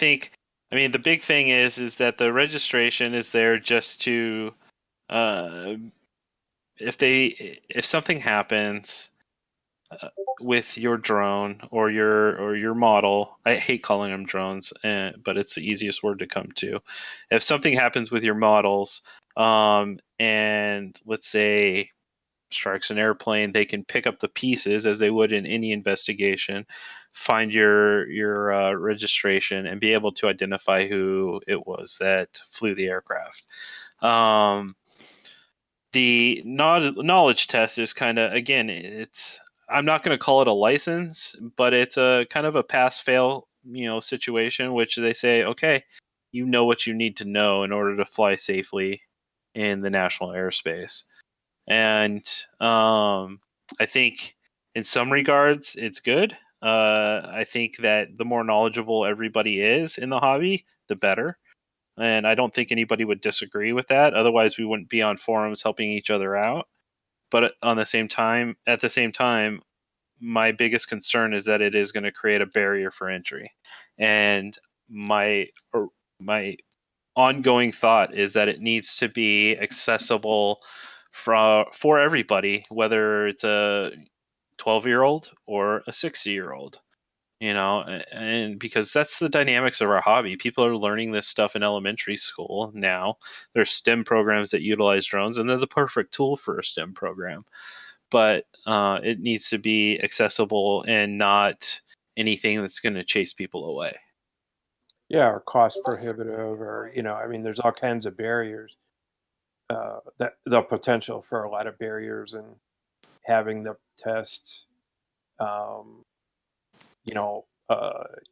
mean, the big thing is that the registration is there just to, if something happens with your drone or your model, I hate calling them drones, but it's the easiest word to come to. If something happens with your models, and let's say strikes an airplane, they can pick up the pieces as they would in any investigation, find your registration, and be able to identify who it was that flew the aircraft. The knowledge test is kind of, again, I'm not going to call it a license, but it's a kind of a pass-fail, situation, which they say, okay, you know what you need to know in order to fly safely in the national airspace. And I think in some regards it's good. I think that the more knowledgeable everybody is in the hobby, the better. And I don't think anybody would disagree with that. Otherwise, we wouldn't be on forums helping each other out. But at the same time, my biggest concern is that it is going to create a barrier for entry. And my ongoing thought is that it needs to be accessible for everybody, whether it's a 12-year-old or a 60-year-old. And because that's the dynamics of our hobby. People are learning this stuff in elementary school now. There's STEM programs that utilize drones, and they're the perfect tool for a STEM program. But it needs to be accessible and not anything that's going to chase people away. Yeah, or cost prohibitive, or I mean, there's all kinds of barriers. That the potential for a lot of barriers in having the test,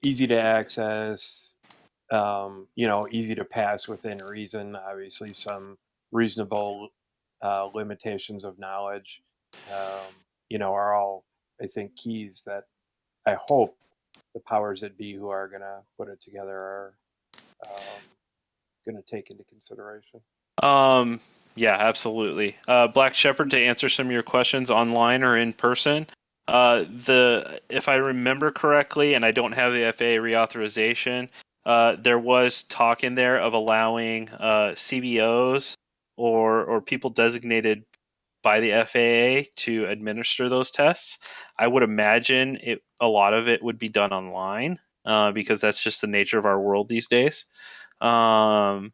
easy to access, easy to pass within reason. Obviously, some reasonable limitations of knowledge, are all, I think, keys that I hope the powers that be who are going to put it together are going to take into consideration. Yeah, absolutely. Black Shepherd, to answer some of your questions online or in person, if I remember correctly, and I don't have the FAA reauthorization, there was talk in there of allowing CBOs or people designated by the FAA to administer those tests. I would imagine a lot of it would be done online because that's just the nature of our world these days. And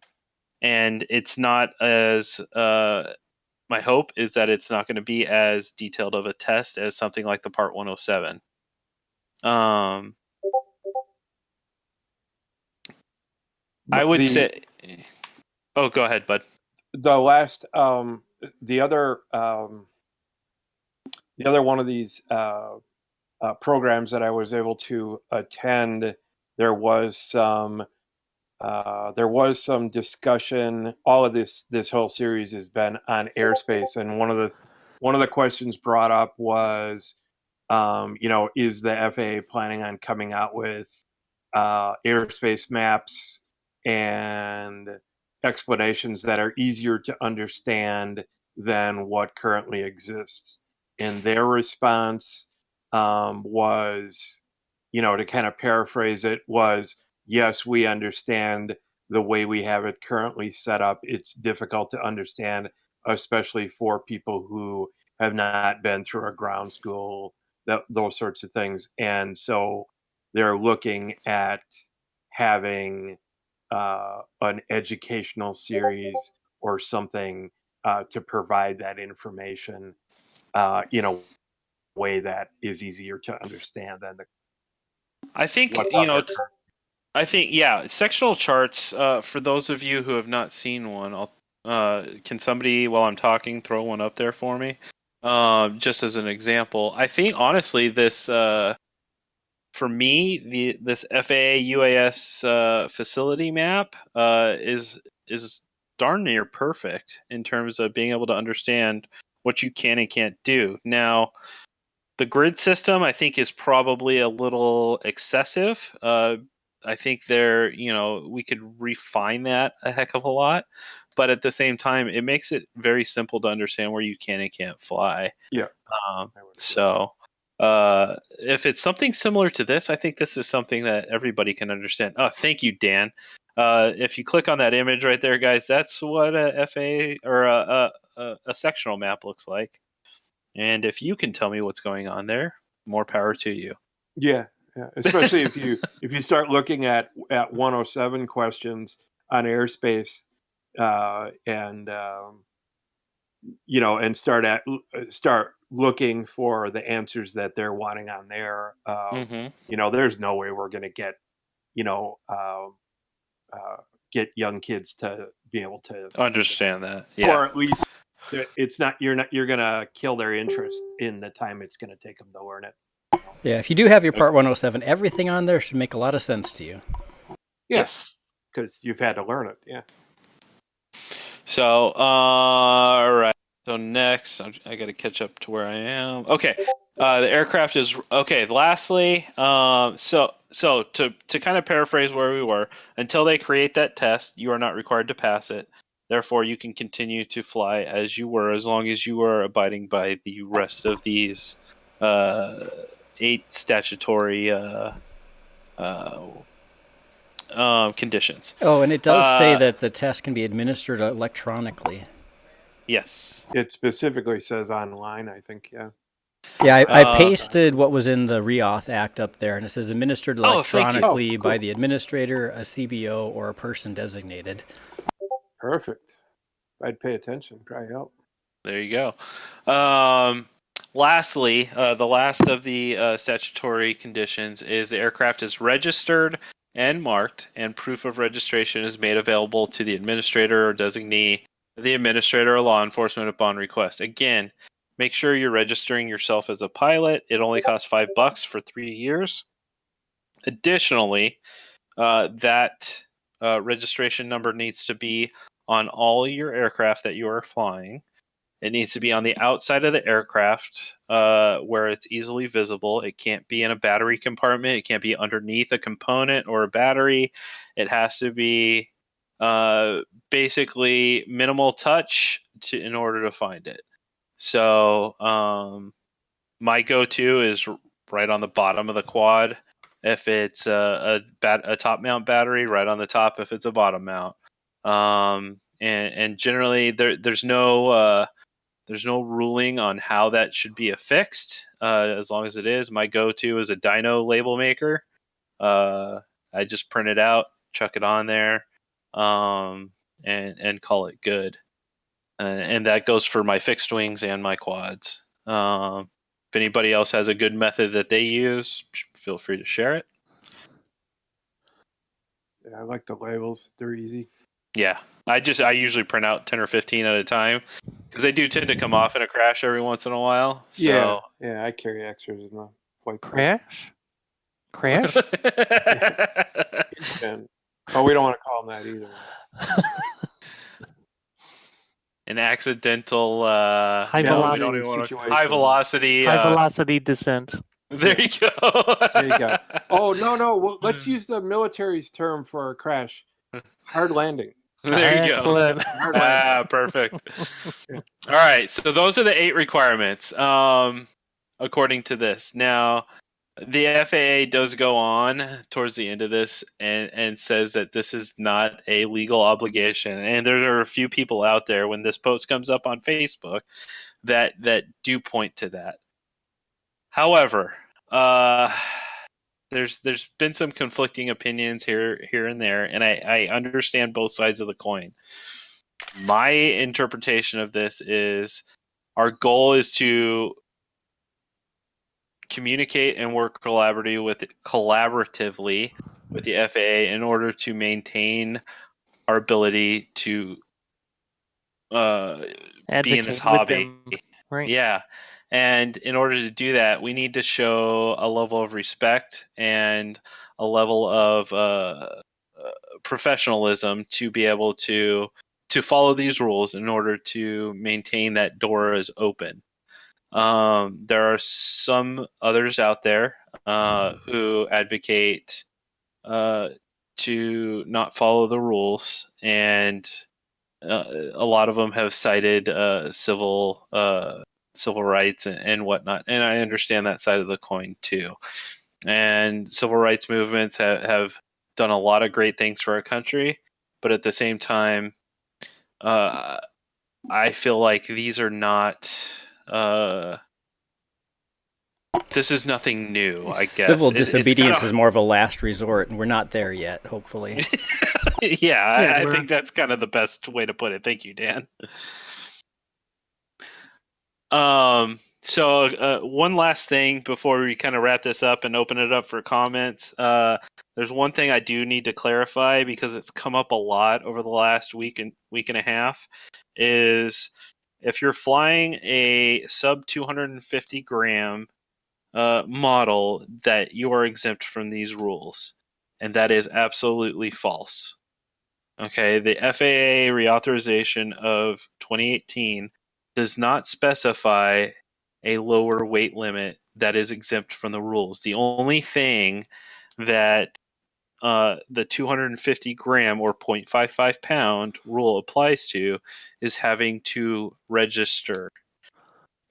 it's not as my hope is that it's not going to be as detailed of a test as something like the Part 107. I would say. Oh, go ahead, bud. The last, the other one of these programs that I was able to attend, there was some discussion. All of this whole series has been on airspace, and one of the questions brought up was, is the FAA planning on coming out with airspace maps and explanations that are easier to understand than what currently exists? And their response was, to kind of paraphrase it, was, yes, we understand the way we have it currently set up. It's difficult to understand, especially for people who have not been through a ground school, those sorts of things. And so they're looking at having an educational series or something to provide that information in a way that is easier to understand than I think what's out there. I think sectional charts. For those of you who have not seen one, can somebody, while I'm talking, throw one up there for me? Just as an example, I think honestly this for me this FAA UAS facility map is darn near perfect in terms of being able to understand what you can and can't do. Now, the grid system, I think, is probably a little excessive. I think we could refine that a heck of a lot, but at the same time, it makes it very simple to understand where you can and can't fly. Yeah. So, if it's something similar to this, I think this is something that everybody can understand. Oh, thank you, Dan. If you click on that image right there, guys, that's what a FA or a sectional map looks like. And if you can tell me what's going on there, more power to you. Yeah. Especially if you start looking at 107 questions on airspace, and start looking for the answers that they're wanting on there. There's no way we're going to get get young kids to be able to understand that. Yeah. Or at least you're going to kill their interest in the time it's going to take them to learn it. Yeah, if you do have your Part 107, everything on there should make a lot of sense to you. Yes, because you've had to learn it. Yeah. So, all right. So next, I got to catch up to where I am. Okay. The aircraft is okay. Lastly, so to kind of paraphrase where we were, until they create that test, you are not required to pass it. Therefore, you can continue to fly as you were, as long as you are abiding by the rest of these 8 statutory conditions. Oh, and it does say that the test can be administered electronically. Yes. It specifically says online, I think, yeah. Yeah, I pasted what was in the Reauth Act up there, and it says administered electronically cool. by the administrator, a CBO, or a person designated. Perfect. I'd pay attention. Probably help. There you go. Lastly, the last of the statutory conditions is the aircraft is registered and marked, and proof of registration is made available to the administrator or designee, the administrator or law enforcement upon request. Again, make sure you're registering yourself as a pilot. It only costs $5 for 3 years. Additionally, that registration number needs to be on all your aircraft that you are flying. It needs to be on the outside of the aircraft where it's easily visible. It can't be in a battery compartment. It can't be underneath a component or a battery. It has to be basically minimal touch, in order to find it. So my go-to is right on the bottom of the quad. If it's a top mount battery, right on the top if it's a bottom mount. And generally there's no ruling on how that should be affixed. As long as it is, my go-to is a dyno label maker. I just print it out, chuck it on there, and call it good. And that goes for my fixed wings and my quads. If anybody else has a good method that they use, feel free to share it. Yeah, I like the labels. They're easy. Yeah, I usually print out 10 or 15 at a time because they do tend to come off in a crash every once in a while. So Yeah, I carry extras in the flight. Crash? And, oh, we don't want to call them that either. An accidental high velocity situation. High velocity descent. There you go. There you go. Oh no! Well, let's use the military's term for a crash. Hard landing. There you Excellent. go. Perfect. Yeah. All right, so those are the 8 requirements, according to this. Now, the FAA does go on towards the end of this and says that this is not a legal obligation. And there are a few people out there when this post comes up on Facebook that do point to that. However, there's been some conflicting opinions here and there, and I understand both sides of the coin. My interpretation of this is our goal is to communicate and work collaboratively with the FAA in order to maintain our ability to be in this hobby. Right. Yeah. And in order to do that, we need to show a level of respect and a level of professionalism to be able to follow these rules in order to maintain that door is open. There are some others out there who advocate to not follow the rules, and a lot of them have cited civil rights and whatnot, and I understand that side of the coin too. And civil rights movements have done a lot of great things for our country, but at the same time, I feel like these are not. This is nothing new, I guess. Civil disobedience is more of a last resort, and we're not there yet, hopefully. I think that's kind of the best way to put it. Thank you, Dan. So one last thing before we kind of wrap this up and open it up for comments. There's one thing I do need to clarify because it's come up a lot over the last week and a half. Is if you're flying a sub 250 gram model, that you are exempt from these rules, and that is absolutely false. Okay, the FAA reauthorization of 2018 does not specify a lower weight limit that is exempt from the rules. The only thing that the 250 gram or 0.55 pound rule applies to is having to register.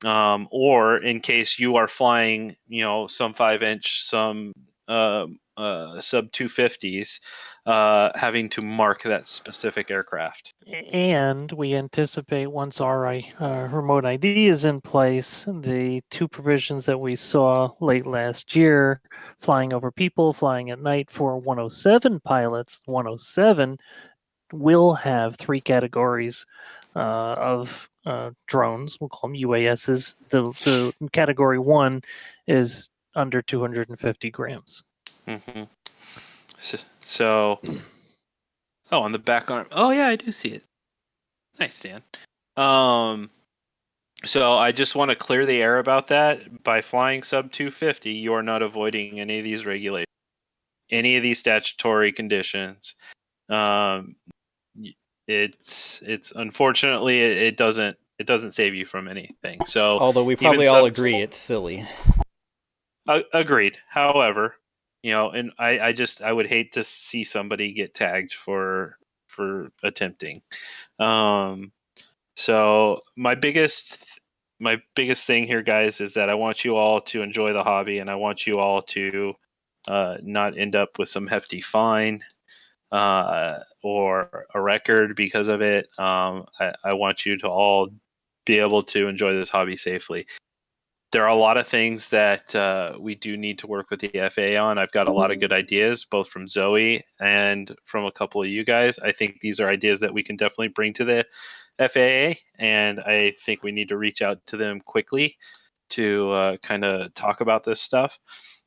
Or in case you are flying, some 5-inch, some sub 250s, having to mark that specific aircraft. And we anticipate once our remote ID is in place, the 2 provisions that we saw late last year, flying over people, flying at night for 107 pilots, 107 will have 3 categories of drones. We'll call them UASs. The category 1 is under 250 grams. Mm-hmm. So, on the back arm. Oh yeah, I do see it. Nice, Dan. So I just want to clear the air about that. By flying sub 250, you are not avoiding any of these regulations, any of these statutory conditions. It's unfortunately it doesn't save you from anything. So although we probably all agree it's silly. Agreed. However, and I would hate to see somebody get tagged for attempting. So my biggest thing here, guys, is that I want you all to enjoy the hobby, and I want you all to not end up with some hefty fine or a record because of it. I want you to all be able to enjoy this hobby safely. There are a lot of things that we do need to work with the FAA on. I've got a lot of good ideas, both from Zoe and from a couple of you guys. I think these are ideas that we can definitely bring to the FAA, and I think we need to reach out to them quickly to kind of talk about this stuff.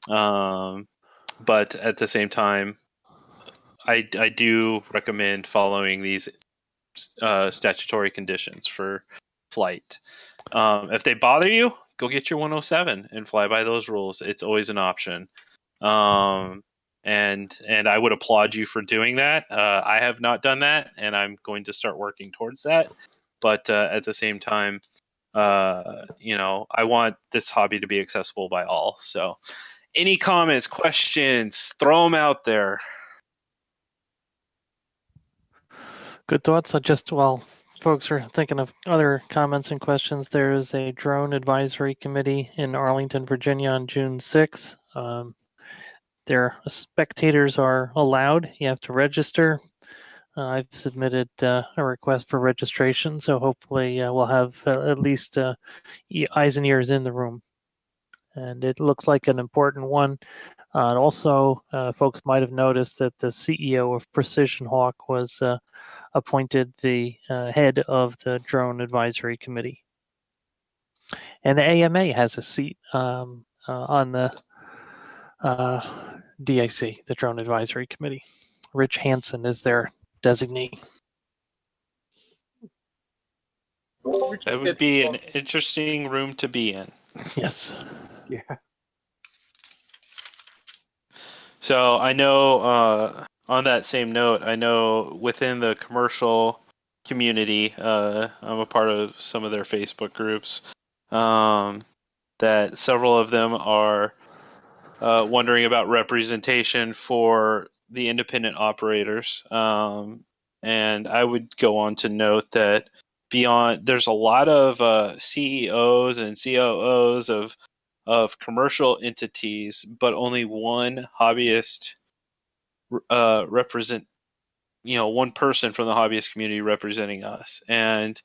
But at the same time, I do recommend following these statutory conditions for flight. If they bother you, go get your 107 and fly by those rules. It's always an option. And I would applaud you for doing that. I have not done that, and I'm going to start working towards that. But at the same time, I want this hobby to be accessible by all. So any comments, questions, throw them out there. Good thoughts. While folks are thinking of other comments and questions, there is a drone advisory committee in Arlington, Virginia on June 6th. Their spectators are allowed. You have to register. I've submitted a request for registration, so hopefully we'll have at least eyes and ears in the room. And it looks like an important one. And also, folks might have noticed that the CEO of Precision Hawk was appointed the head of the Drone Advisory Committee. And the AMA has a seat on the DAC, the Drone Advisory Committee. Rich Hansen is their designee. That would be an interesting room to be in. Yes. Yeah. So I know, on that same note, I know within the commercial community, I'm a part of some of their Facebook groups, that several of them are wondering about representation for the independent operators. And I would go on to note that there's a lot of CEOs and COOs of commercial entities, but only one hobbyist represent, one person from the hobbyist community representing us. And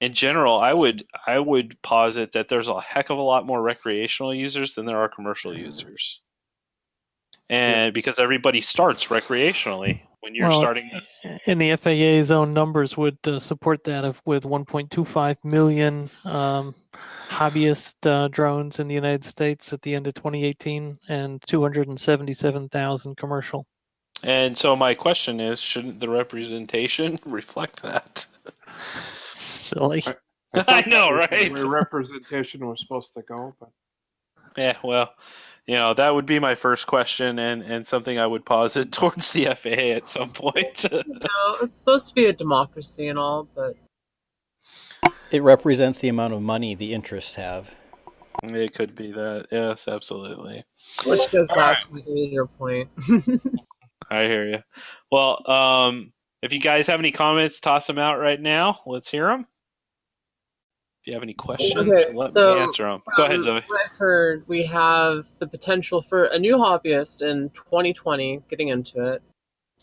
in general, I would posit that there's a heck of a lot more recreational users than there are commercial users. And because everybody starts recreationally when you're starting this. And the FAA's own numbers would support that with 1.25 million hobbyist drones in the United States at the end of 2018 and 277,000 commercial. And so my question is, shouldn't the representation reflect that? Silly. I know, right? Where representation was supposed to go, but yeah, well, that would be my first question, and something I would posit towards the FAA at some point. It's supposed to be a democracy and all, but it represents the amount of money the interests have. It could be that. Yes, absolutely. Which goes back to your point. I hear you. Well, if you guys have any comments, toss them out right now. Let's hear them. If you have any questions, let me answer them. Go ahead, Zoe. What I've heard, we have the potential for a new hobbyist in 2020 getting into it.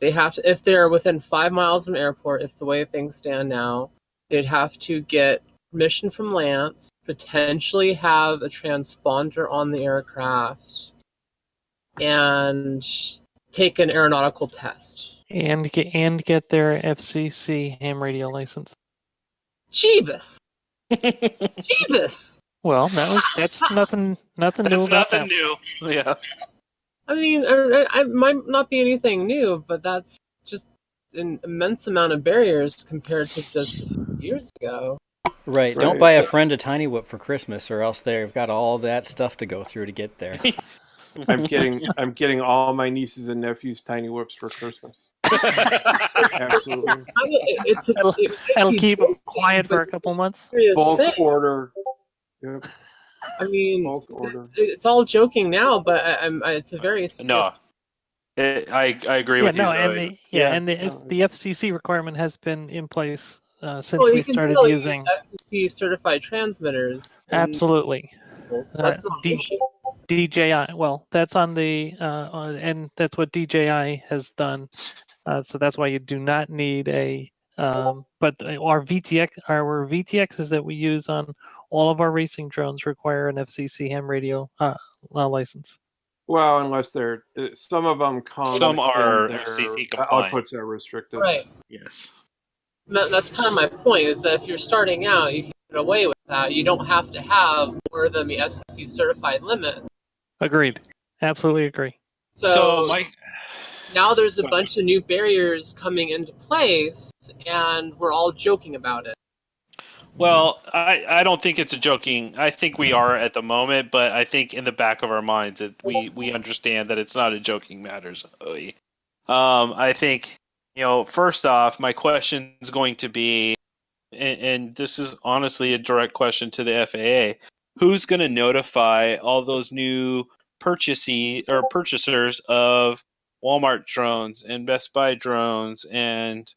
They have to, if they're within 5 miles of an airport, if the way things stand now, they'd have to get permission from Lance, potentially have a transponder on the aircraft, and take an aeronautical test. And get their FCC ham radio license. Jeebus! Jeebus! Well, that's nothing new about nothing that. new. Yeah. I mean, it might not be anything new, but that's just an immense amount of barriers compared to just a few years ago. Right. Don't buy a friend a tiny whip for Christmas, or else they've got all that stuff to go through to get there. I'm getting all my nieces and nephews tiny whips for Christmas. Absolutely. That'll keep them quiet for a couple months. Bulk order. Yep. I mean, bulk order. It's all joking now, but it's a very no. I agree Yeah, with you, no, Zoe. and no, the FCC requirement has been in place since Well, we you can started still use using. FCC certified transmitters. Absolutely. So that's not an issue. DJI. Well, that's on and that's what DJI has done. So that's why you do not need a. But our VTXs that we use on all of our racing drones require an FCC ham radio license. well, unless they're some of them come Some are and their FCC compliant. outputs are restricted. Right. Yes. That's kind of my point, is that if you're starting out, you can get away with that. You don't have to have more than the SEC certified limit. Agreed. Absolutely agree. So now there's a bunch of new barriers coming into place, and we're all joking about it. Well, I don't think it's a joking. I think we are at the moment, but I think in the back of our minds that we understand that it's not a joking matter. Zoe. I think, first off, my question is going to be, and this is honestly a direct question to the FAA, who's going to notify all those new purchasers of Walmart drones and Best Buy drones and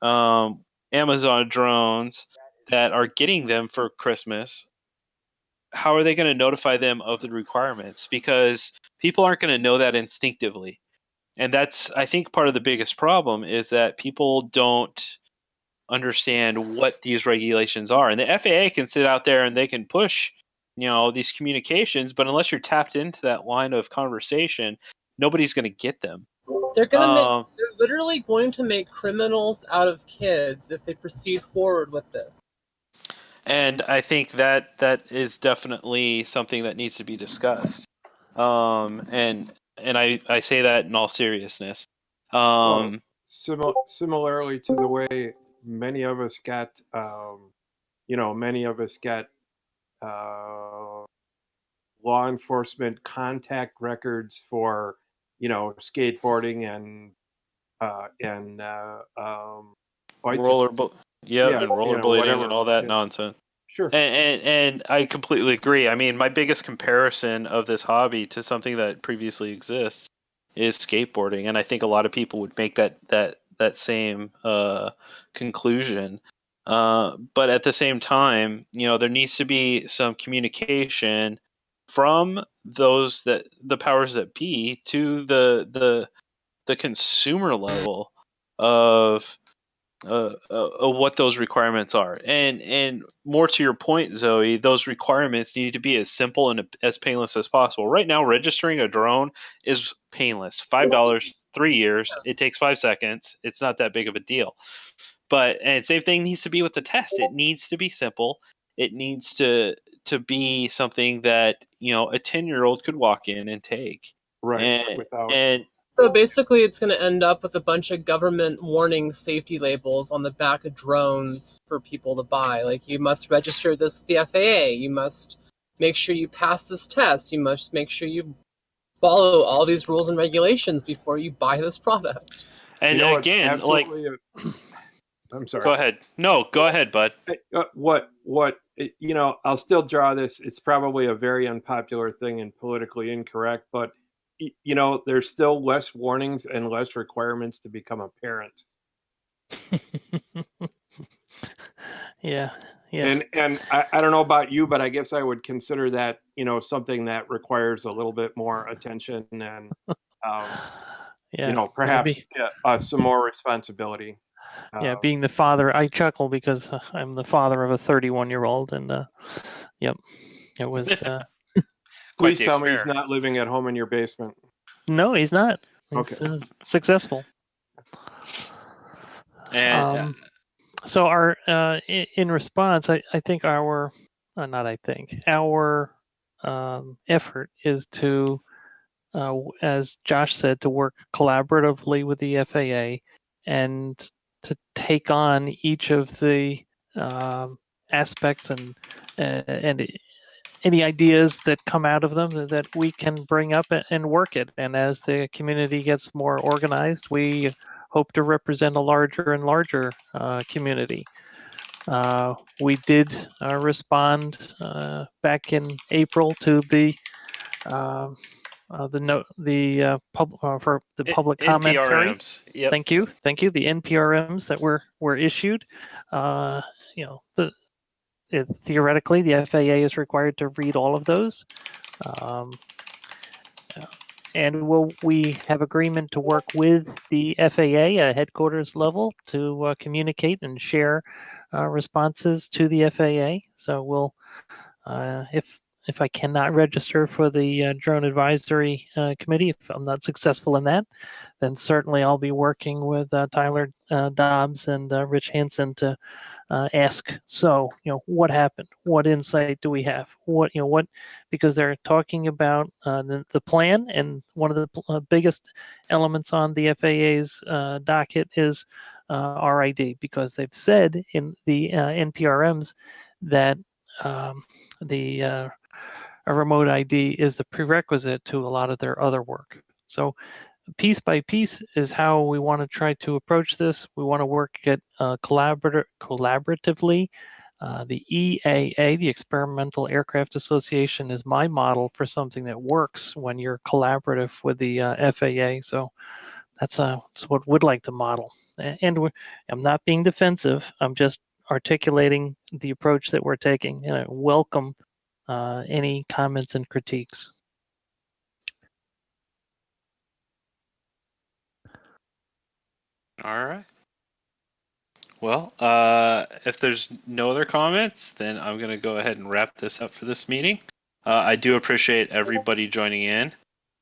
Amazon drones that are getting them for Christmas? How are they going to notify them of the requirements? Because people aren't going to know that instinctively. And that's, I think, part of the biggest problem is that people don't understand what these regulations are. And the FAA can sit out there and they can push, these communications, but unless you're tapped into that line of conversation, nobody's going to get them. They're they're literally going to make criminals out of kids if they proceed forward with this. And I think that is definitely something that needs to be discussed. And I say that in all seriousness. Similarly to the way many of us got, law enforcement contact records for, skateboarding and rollerblading and all that nonsense. Sure. And I completely agree. I mean, my biggest comparison of this hobby to something that previously exists is skateboarding, and I think a lot of people would make that same conclusion. But at the same time, there needs to be some communication from the powers that be to the consumer level of what those requirements are, and more to your point, Zoe, those requirements need to be as simple and as painless as possible. Right now, registering a drone is painless. $5, 3 years. It takes 5 seconds. It's not that big of a deal. And same thing needs to be with the test. It needs to be simple. It needs to be something that a 10-year-old could walk in and take. Right. So basically, it's going to end up with a bunch of government warning safety labels on the back of drones for people to buy. Like, you must register this with the FAA. You must make sure you pass this test. You must make sure you follow all these rules and regulations before you buy this product. And again, I'm sorry. Go ahead. No, go ahead, bud. I'll still draw this. It's probably a very unpopular thing and politically incorrect, but there's still less warnings and less requirements to become a parent. Yeah. And I don't know about you, but I guess I would consider that, something that requires a little bit more attention and, perhaps some more responsibility. Being the father, I chuckle because I'm the father of a 31-year-old, and it was. Please tell me he's not living at home in your basement. No, he's not. He's successful. And so our in response, I think our effort is to, as Josh said, to work collaboratively with the FAA and to take on each of the aspects and any ideas that come out of them that we can bring up and work it. And as the community gets more organized, we hope to represent a larger and larger community. We did respond back in April to the for the public comment period. NPRMs. Yep. Thank you. The NPRMs that were issued. Theoretically, the FAA is required to read all of those. And we have agreement to work with the FAA at headquarters level to communicate and share responses to the FAA. So we'll, if I cannot register for the drone advisory committee, if I'm not successful in that, then certainly I'll be working with Tyler Dobbs and Rich Hansen to ask. So, what happened? What insight do we have? What, because they're talking about the plan, and one of the biggest elements on the FAA's docket is RID, because they've said in the NPRMs that a remote ID is the prerequisite to a lot of their other work. So piece by piece is how we want to try to approach this. We want to work it collaboratively. The EAA, the Experimental Aircraft Association, is my model for something that works when you're collaborative with the FAA. So that's what we'd like to model. And I'm not being defensive. I'm just articulating the approach that we're taking, and I welcome any comments and critiques. All right. Well, if there's no other comments, then I'm going to go ahead and wrap this up for this meeting. I do appreciate everybody joining in.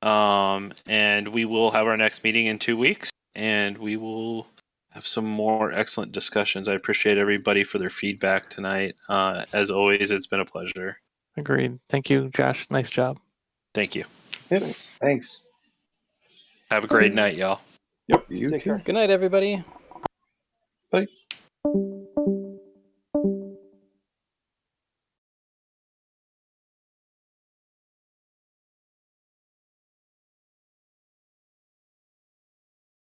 And we will have our next meeting in 2 weeks, and we will have some more excellent discussions. I appreciate everybody for their feedback tonight. As always, it's been a pleasure. Agreed. Thank you, Josh. Nice job. Thank you. Yep. Thanks. Have a great night, y'all. Yep. You Take too. care. Good night, everybody. Bye.